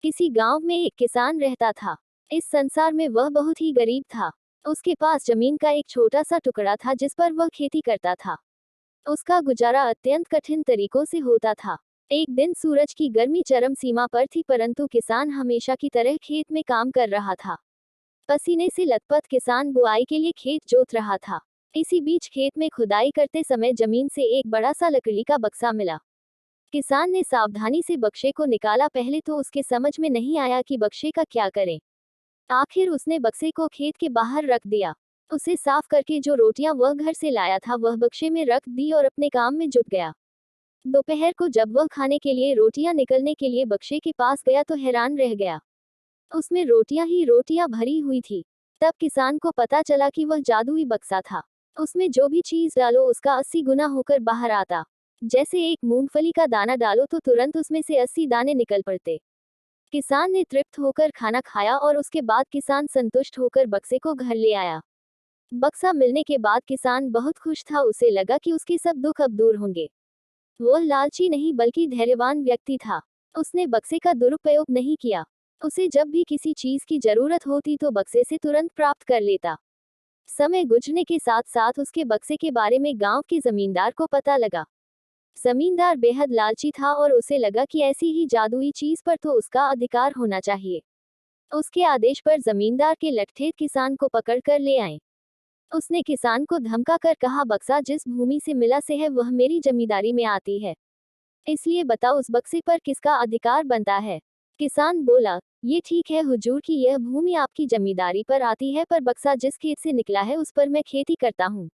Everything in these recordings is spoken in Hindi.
किसी गांव में एक किसान रहता था। इस संसार में वह बहुत ही गरीब था। उसके पास जमीन का एक छोटा सा टुकड़ा था जिस पर वह खेती करता था। उसका गुजारा अत्यंत कठिन तरीकों से होता था। एक दिन सूरज की गर्मी चरम सीमा पर थी, परंतु किसान हमेशा की तरह खेत में काम कर रहा था। पसीने से लथपथ किसान बुआई के लिए खेत जोत रहा था। इसी बीच खेत में खुदाई करते समय जमीन से एक बड़ा सा लकड़ी का बक्सा मिला। किसान ने सावधानी से बक्से को निकाला। पहले तो उसके समझ में नहीं आया कि बक्से का क्या करें। आखिर उसने बक्से को खेत के बाहर रख दिया। उसे साफ करके जो रोटियां वह घर से लाया था वह बक्से में रख दी और अपने काम में जुट गया। दोपहर को जब वह खाने के लिए रोटियां निकलने के लिए बक्से के पास गया तो हैरान रह गया। उसमें रोटियां ही रोटियां भरी हुई थी। तब किसान को पता चला कि वह जादुई बक्सा था। उसमें जो भी चीज डालो उसका 80 गुना होकर बाहर आता। जैसे एक मूंगफली का दाना डालो तो तुरंत उसमें से 80 दाने निकल पड़ते। किसान ने तृप्त होकर खाना खाया और उसके बाद किसान संतुष्ट होकर बक्से को घर ले आया। बक्सा मिलने के बाद किसान बहुत खुश था। उसे लगा कि उसके सब दुख अब दूर होंगे। वह लालची नहीं बल्कि धैर्यवान व्यक्ति था। उसने बक्से का दुरुपयोग नहीं किया। उसे जब भी किसी चीज की जरूरत होती तो बक्से से तुरंत प्राप्त कर लेता। समय गुजरने के साथ साथ उसके बक्से के बारे में गांव के जमींदार को पता लगा। जमींदार बेहद लालची था और उसे लगा कि ऐसी ही जादुई चीज पर तो उसका अधिकार होना चाहिए। उसके आदेश पर जमींदार के लठठेठ किसान को पकड़कर ले आए। उसने किसान को धमका कर कहा, बक्सा जिस भूमि से मिला से है वह मेरी जमींदारी में आती है, इसलिए बताओ उस बक्से पर किसका अधिकार बनता है। किसान बोला, ये ठीक है हुजूर कि यह भूमि आपकी जमींदारी पर आती है, पर बक्सा जिस खेत से निकला है उस पर मैं खेती करता हूँ,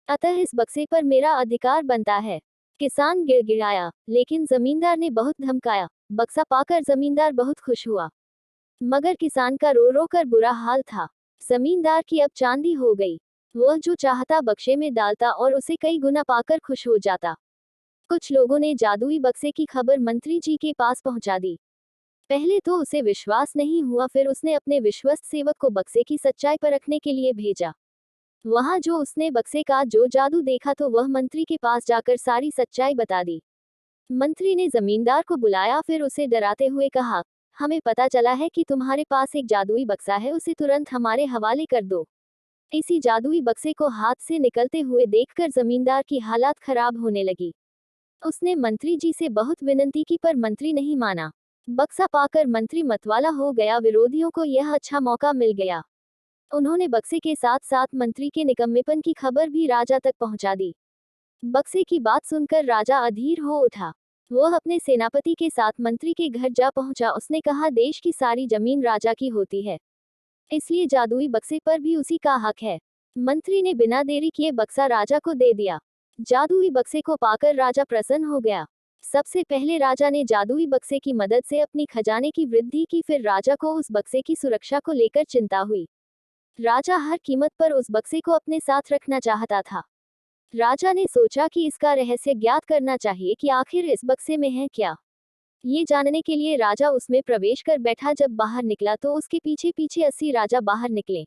अतः इस बक्से पर मेरा अधिकार बनता है। किसान गिड़गिड़ाया, लेकिन जमींदार ने बहुत धमकाया। बक्सा पाकर जमींदार बहुत खुश हुआ, मगर किसान का रो रो कर बुरा हाल था। जमींदार की अब चांदी हो गई। वह जो चाहता बक्से में डालता और उसे कई गुना पाकर खुश हो जाता। कुछ लोगों ने जादुई बक्से की खबर मंत्री जी के पास पहुंचा दी। पहले तो उसे विश्वास नहीं हुआ, फिर उसने अपने विश्वस्त सेवक को बक्से की सच्चाई परखने के लिए भेजा। वहां जो उसने बक्से का जो जादू देखा तो वह मंत्री के पास जाकर सारी सच्चाई बता दी। मंत्री ने जमींदार को बुलाया, फिर उसे डराते हुए कहा, हमें पता चला है कि तुम्हारे पास एक जादुई बक्सा है, उसे तुरंत हमारे हवाले कर दो। इसी जादुई बक्से को हाथ से निकलते हुए देखकर जमींदार की हालत खराब होने लगी। उसने मंत्री जी से बहुत विनती की पर मंत्री नहीं माना। बक्सा पाकर मंत्री मतवाला हो गया। विरोधियों को यह अच्छा मौका मिल गया। उन्होंने बक्से के साथ साथ मंत्री के निकम्मेपन की खबर भी राजा तक पहुंचा दी। बक्से की बात सुनकर राजा अधीर हो उठा। वह अपने सेनापति के साथ मंत्री के घर जा पहुंचा। उसने कहा, देश की सारी जमीन राजा की होती है, इसलिए जादुई बक्से पर भी उसी का हक है। मंत्री ने बिना देरी किए बक्सा राजा को दे दिया। जादुई बक्से को पाकर राजा प्रसन्न हो गया। सबसे पहले राजा ने जादुई बक्से की मदद से अपनी खजाने की वृद्धि की, फिर राजा को उस बक्से की सुरक्षा को लेकर चिंता हुई। राजा हर कीमत पर उस बक्से को अपने साथ रखना चाहता था। राजा ने सोचा कि इसका रहस्य ज्ञात करना चाहिए कि आखिर इस बक्से में है क्या। ये जानने के लिए राजा उसमें प्रवेश कर बैठा। जब बाहर निकला तो उसके पीछे पीछे 80 राजा बाहर निकले।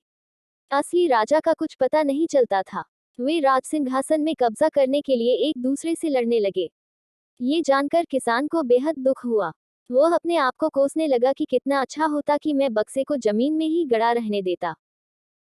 असली राजा का कुछ पता नहीं चलता था। वे राज सिंहासन में कब्जा करने के लिए एक दूसरे से लड़ने लगे। ये जानकर किसान को बेहद दुख हुआ। वह अपने आप को कोसने लगा कि कितना अच्छा होता कि मैं बक्से को जमीन में ही गड़ा रहने देता।